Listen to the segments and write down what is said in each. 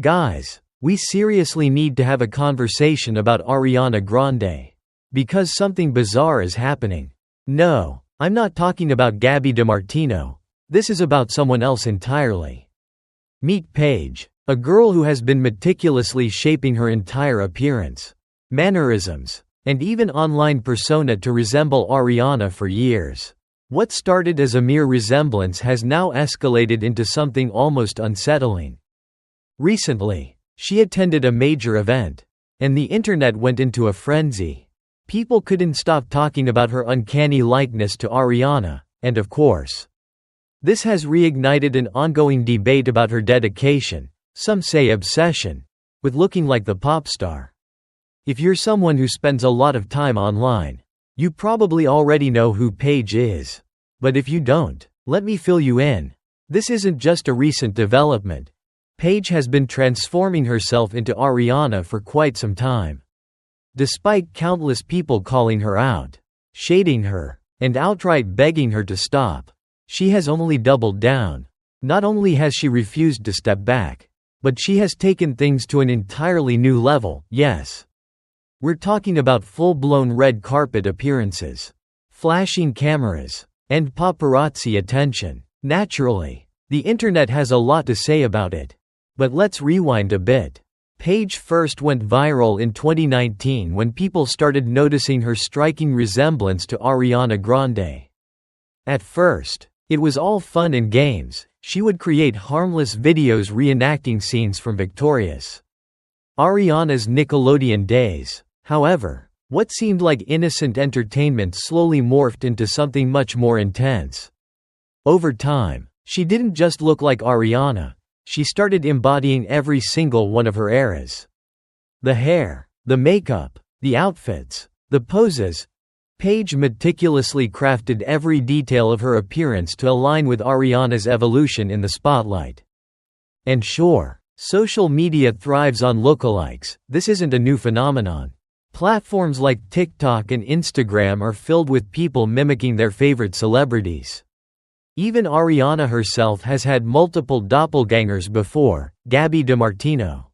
Guys, we seriously need to have a conversation about Ariana Grande. Because something bizarre is happening. No, I'm not talking about Gabby DiMartino. This is about someone else entirely. Meet Paige, a girl who has been meticulously shaping her entire appearance, mannerisms, and even online persona to resemble Ariana for years. What started as a mere resemblance has now escalated into something almost unsettling. Recently, she attended a major event, and the internet went into a frenzy. People couldn't stop talking about her uncanny likeness to Ariana, and of course, this has reignited an ongoing debate about her dedication, some say obsession, with looking like the pop star. If you're someone who spends a lot of time online, you probably already know who Paige is. But if you don't, let me fill you in. This isn't just a recent development. Paige has been transforming herself into Ariana for quite some time. Despite countless people calling her out, shading her, and outright begging her to stop, she has only doubled down. Not only has she refused to step back, but she has taken things to an entirely new level. Yes. We're talking about full-blown red carpet appearances, flashing cameras, and paparazzi attention. Naturally, the internet has a lot to say about it. But let's rewind a bit. Paige first went viral in 2019 when people started noticing her striking resemblance to Ariana Grande. At first, it was all fun and games. She would create harmless videos reenacting scenes from Victorious Ariana's Nickelodeon days. However, what seemed like innocent entertainment slowly morphed into something much more intense. Over time, she didn't just look like Ariana, she started embodying every single one of her eras. The hair, the makeup, the outfits, the poses. Paige meticulously crafted every detail of her appearance to align with Ariana's evolution in the spotlight. And sure, social media thrives on lookalikes. This isn't a new phenomenon. Platforms like TikTok and Instagram are filled with people mimicking their favorite celebrities. Even Ariana herself has had multiple doppelgangers before. Gabby DiMartino,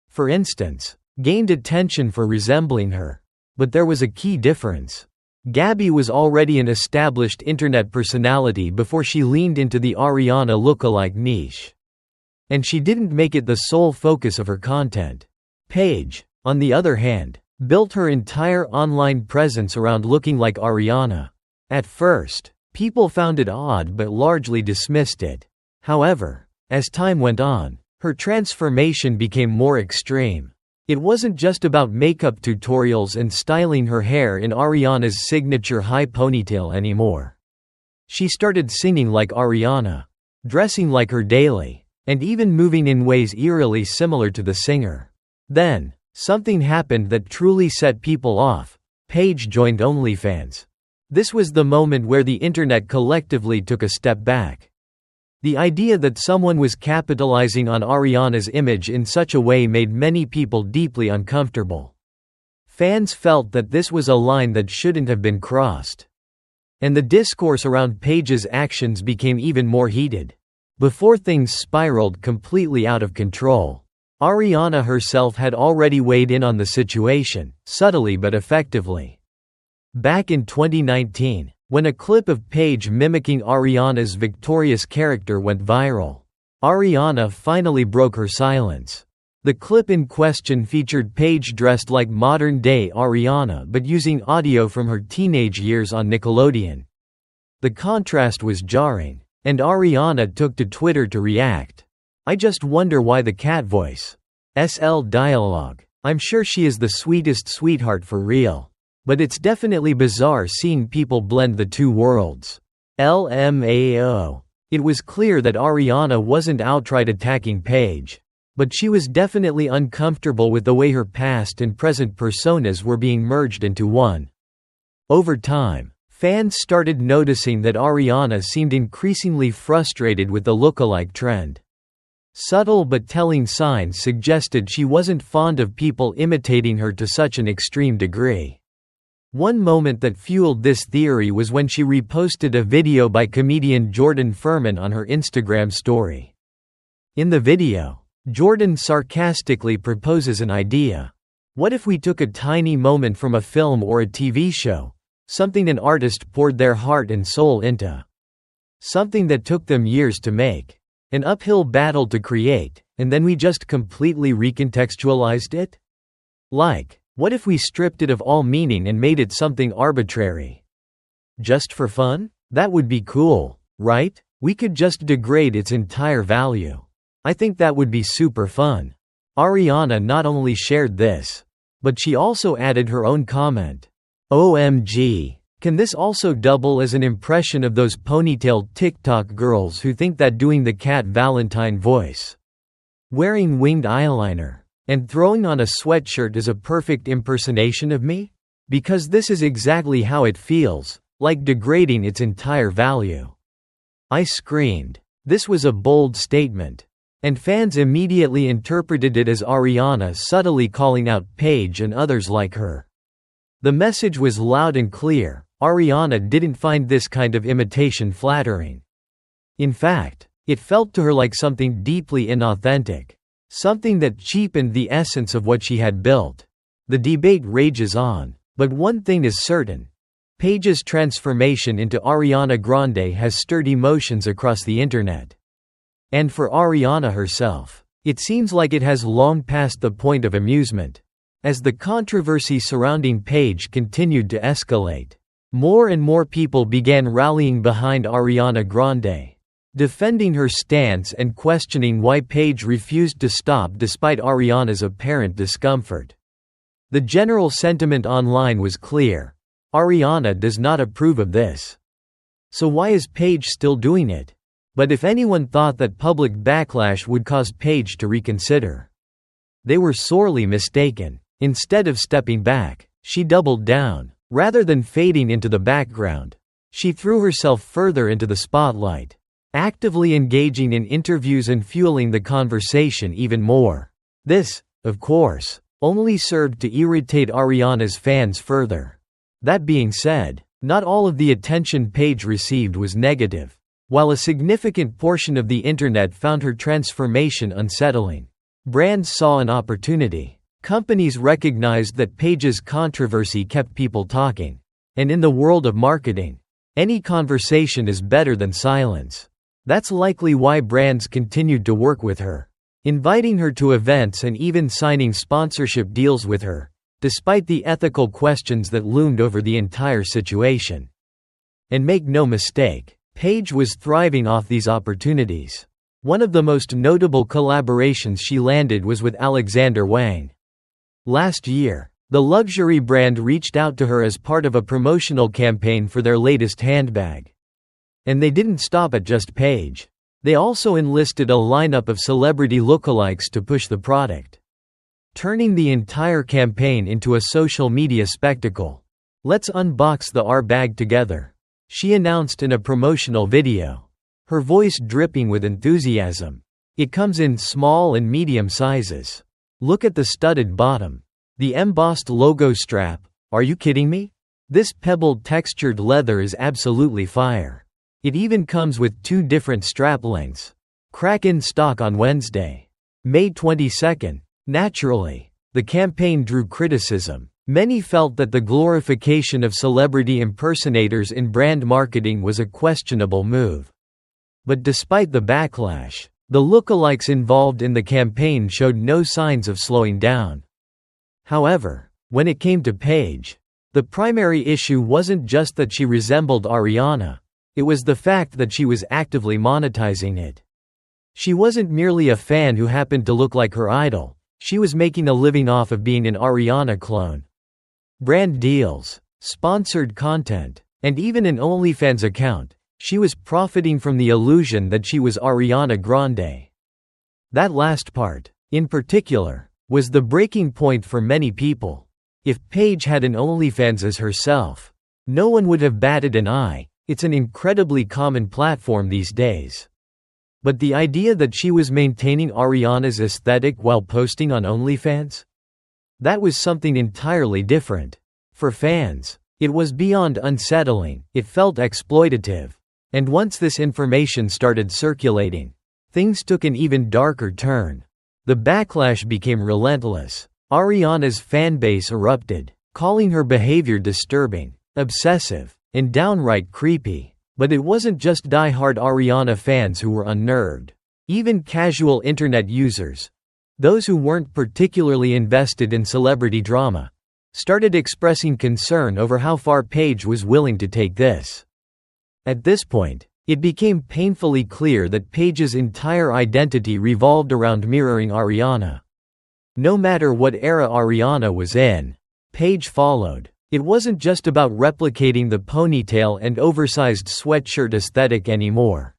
for instance, gained attention for resembling her. But there was a key difference. Gabby was already an established internet personality before she leaned into the Ariana lookalike niche. And she didn't make it the sole focus of her content. Paige, on the other hand, built her entire online presence around looking like Ariana. At first, people found it odd but largely dismissed it. However, as time went on, her transformation became more extreme. It wasn't just about makeup tutorials and styling her hair in Ariana's signature high ponytail anymore. She started singing like Ariana, dressing like her daily, and even moving in ways eerily similar to the singer. Then, something happened that truly set people off. Paige joined OnlyFans. This was the moment where the internet collectively took a step back. The idea that someone was capitalizing on Ariana's image in such a way made many people deeply uncomfortable. Fans felt that this was a line that shouldn't have been crossed. And the discourse around Paige's actions became even more heated. Before things spiraled completely out of control, Ariana herself had already weighed in on the situation, subtly but effectively. Back in 2019, when a clip of Paige mimicking Ariana's Victorious character went viral, Ariana finally broke her silence. The clip in question featured Paige dressed like modern-day Ariana but using audio from her teenage years on Nickelodeon. The contrast was jarring, and Ariana took to Twitter to react. "I just wonder why the cat voice. SL dialogue. I'm sure she is the sweetest sweetheart for real. But it's definitely bizarre seeing people blend the two worlds. LMAO. It was clear that Ariana wasn't outright attacking Paige. But she was definitely uncomfortable with the way her past and present personas were being merged into one. Over time, fans started noticing that Ariana seemed increasingly frustrated with the lookalike trend. Subtle but telling signs suggested she wasn't fond of people imitating her to such an extreme degree. One moment that fueled this theory was when she reposted a video by comedian Jordan Furman on her Instagram story. In the video, Jordan sarcastically proposes an idea. What if we took a tiny moment from a film or a TV show, something an artist poured their heart and soul into? Something that took them years to make, an uphill battle to create, and then we just completely recontextualized it? Like, what if we stripped it of all meaning and made it something arbitrary? Just for fun? That would be cool, right? We could just degrade its entire value. I think that would be super fun. Ariana not only shared this, but she also added her own comment. OMG. Can this also double as an impression of those ponytailed TikTok girls who think that doing the Cat Valentine voice, wearing winged eyeliner, and throwing on a sweatshirt is a perfect impersonation of me? Because this is exactly how it feels, like degrading its entire value. I screamed. This was a bold statement. And fans immediately interpreted it as Ariana subtly calling out Paige and others like her. The message was loud and clear. Ariana didn't find this kind of imitation flattering. In fact, it felt to her like something deeply inauthentic, something that cheapened the essence of what she had built. The debate rages on, but one thing is certain. Paige's transformation into Ariana Grande has stirred emotions across the internet. And for Ariana herself, it seems like it has long passed the point of amusement. As the controversy surrounding Paige continued to escalate, more and more people began rallying behind Ariana Grande, defending her stance and questioning why Paige refused to stop despite Ariana's apparent discomfort. The general sentiment online was clear. Ariana does not approve of this. So why is Paige still doing it? But if anyone thought that public backlash would cause Paige to reconsider, they were sorely mistaken. Instead of stepping back, she doubled down. Rather than fading into the background, she threw herself further into the spotlight, actively engaging in interviews and fueling the conversation even more. This, of course, only served to irritate Ariana's fans further. That being said, not all of the attention Paige received was negative. While a significant portion of the internet found her transformation unsettling, brands saw an opportunity. Companies recognized that Paige's controversy kept people talking. And in the world of marketing, any conversation is better than silence. That's likely why brands continued to work with her, inviting her to events and even signing sponsorship deals with her, despite the ethical questions that loomed over the entire situation. And make no mistake, Paige was thriving off these opportunities. One of the most notable collaborations she landed was with Alexander Wang. Last year, the luxury brand reached out to her as part of a promotional campaign for their latest handbag. And they didn't stop at just Paige. They also enlisted a lineup of celebrity lookalikes to push the product, turning the entire campaign into a social media spectacle. "Let's unbox the R bag together," she announced in a promotional video, her voice dripping with enthusiasm. "It comes in small and medium sizes. Look at the studded bottom. The embossed logo strap. Are you kidding me? This pebbled textured leather is absolutely fire. It even comes with 2 different strap lengths. Crack in stock on Wednesday, May 22nd. Naturally, the campaign drew criticism. Many felt that the glorification of celebrity impersonators in brand marketing was a questionable move. But despite the backlash, the lookalikes involved in the campaign showed no signs of slowing down. However, when it came to Paige, the primary issue wasn't just that she resembled Ariana, it was the fact that she was actively monetizing it. She wasn't merely a fan who happened to look like her idol, she was making a living off of being an Ariana clone. Brand deals, sponsored content, and even an OnlyFans account. She was profiting from the illusion that she was Ariana Grande. That last part, in particular, was the breaking point for many people. If Paige had an OnlyFans as herself, no one would have batted an eye. It's an incredibly common platform these days. But the idea that she was maintaining Ariana's aesthetic while posting on OnlyFans? That was something entirely different. For fans, it was beyond unsettling, it felt exploitative. And once this information started circulating, things took an even darker turn. The backlash became relentless. Ariana's fanbase erupted, calling her behavior disturbing, obsessive, and downright creepy. But it wasn't just die-hard Ariana fans who were unnerved. Even casual internet users, those who weren't particularly invested in celebrity drama, started expressing concern over how far Paige was willing to take this. At this point, it became painfully clear that Paige's entire identity revolved around mirroring Ariana. No matter what era Ariana was in, Paige followed. It wasn't just about replicating the ponytail and oversized sweatshirt aesthetic anymore.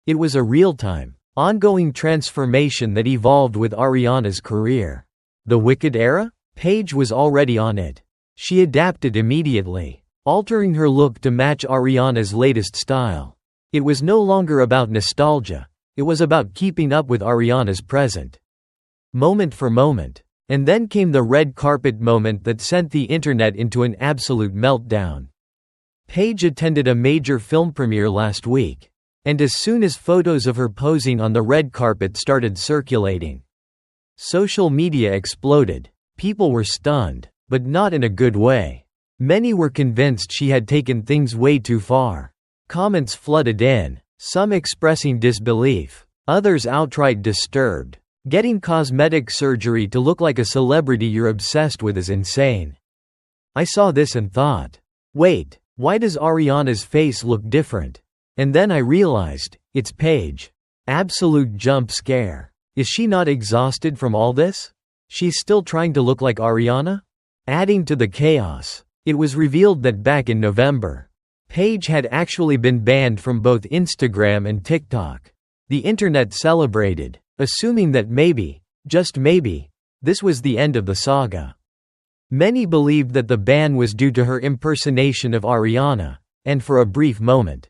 It was a real-time, ongoing transformation that evolved with Ariana's career. The Wicked era? Paige was already on it. She adapted immediately, altering her look to match Ariana's latest style. It was no longer about nostalgia, it was about keeping up with Ariana's present. Moment for moment. And then came the red carpet moment that sent the internet into an absolute meltdown. Paige attended a major film premiere last week, and as soon as photos of her posing on the red carpet started circulating, social media exploded. People were stunned, but not in a good way. Many were convinced she had taken things way too far. Comments flooded in, some expressing disbelief, others outright disturbed. Getting cosmetic surgery to look like a celebrity you're obsessed with is insane. I saw this and thought, wait, why does Ariana's face look different? And then I realized, it's Paige. Absolute jump scare. Is she not exhausted from all this? She's still trying to look like Ariana? Adding to the chaos, it was revealed that back in November, Paige had actually been banned from both Instagram and TikTok. The internet celebrated, assuming that maybe, just maybe, this was the end of the saga. Many believed that the ban was due to her impersonation of Ariana, and for a brief moment,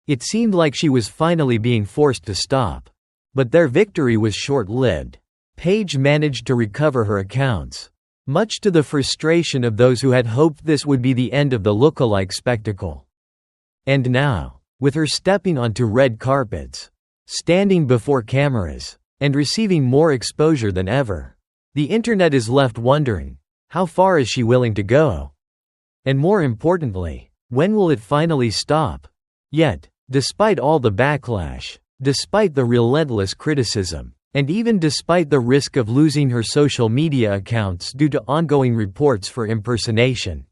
it seemed like she was finally being forced to stop. But their victory was short-lived. Paige managed to recover her accounts, much to the frustration of those who had hoped this would be the end of the lookalike spectacle. And now, with her stepping onto red carpets, standing before cameras, and receiving more exposure than ever, the internet is left wondering, how far is she willing to go? And more importantly, when will it finally stop? Yet, despite all the backlash, despite the relentless criticism, and even despite the risk of losing her social media accounts due to ongoing reports for impersonation,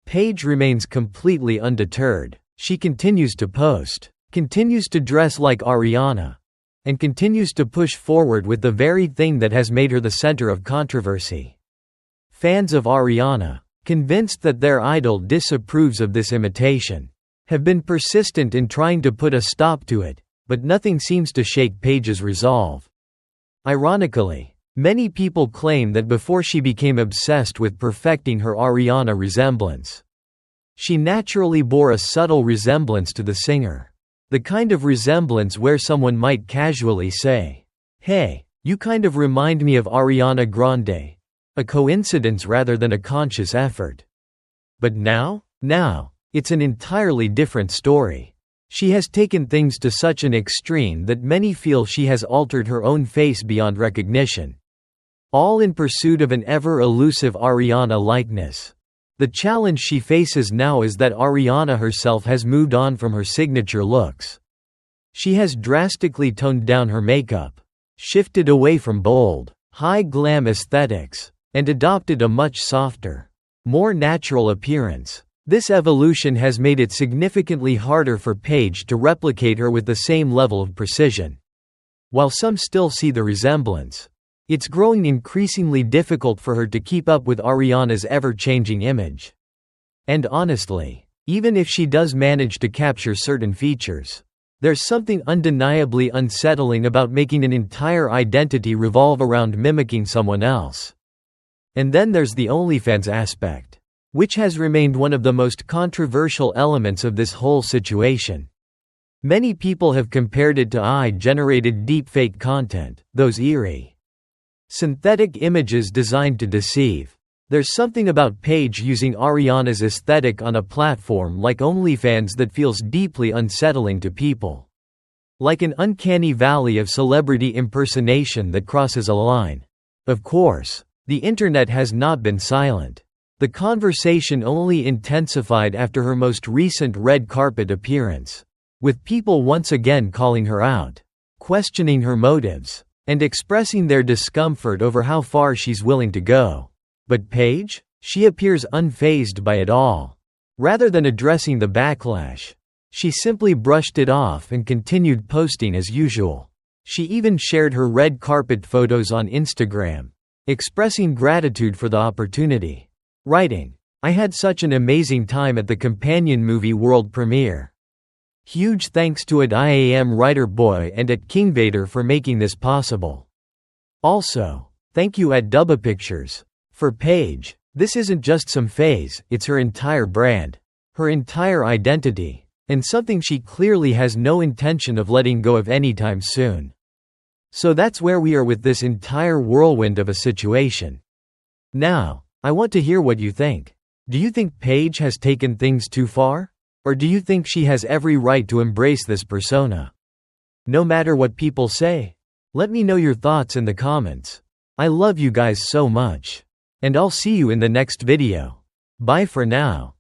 Paige remains completely undeterred. She continues to post, continues to dress like Ariana, and continues to push forward with the very thing that has made her the center of controversy. Fans of Ariana, convinced that their idol disapproves of this imitation, have been persistent in trying to put a stop to it, but nothing seems to shake Paige's resolve. Ironically, many people claim that before she became obsessed with perfecting her Ariana resemblance, she naturally bore a subtle resemblance to the singer. The kind of resemblance where someone might casually say, "Hey, you kind of remind me of Ariana Grande." A coincidence rather than a conscious effort. But now, it's an entirely different story. She has taken things to such an extreme that many feel she has altered her own face beyond recognition. All in pursuit of an ever-elusive Ariana likeness. The challenge she faces now is that Ariana herself has moved on from her signature looks. She has drastically toned down her makeup, shifted away from bold, high-glam aesthetics, and adopted a much softer, more natural appearance. This evolution has made it significantly harder for Paige to replicate her with the same level of precision. While some still see the resemblance, it's growing increasingly difficult for her to keep up with Ariana's ever-changing image. And honestly, even if she does manage to capture certain features, there's something undeniably unsettling about making an entire identity revolve around mimicking someone else. And then there's the OnlyFans aspect, which has remained one of the most controversial elements of this whole situation. Many people have compared it to AI-generated deepfake content, those eerie, synthetic images designed to deceive. There's something about Paige using Ariana's aesthetic on a platform like OnlyFans that feels deeply unsettling to people. Like an uncanny valley of celebrity impersonation that crosses a line. Of course, the internet has not been silent. The conversation only intensified after her most recent red carpet appearance, with people once again calling her out, questioning her motives, and expressing their discomfort over how far she's willing to go. But Paige? She appears unfazed by it all. Rather than addressing the backlash, she simply brushed it off and continued posting as usual. She even shared her red carpet photos on Instagram, expressing gratitude for the opportunity. Writing, "I had such an amazing time at the companion movie world premiere. Huge thanks to @IAM Writer Boy and @KingVader for making this possible. Also, thank you @Dubapictures." For Paige, this isn't just some phase, it's her entire brand, her entire identity, and something she clearly has no intention of letting go of anytime soon. So that's where we are with this entire whirlwind of a situation. Now, I want to hear what you think. Do you think Paige has taken things too far? Or do you think she has every right to embrace this persona? No matter what people say, let me know your thoughts in the comments. I love you guys so much. And I'll see you in the next video. Bye for now.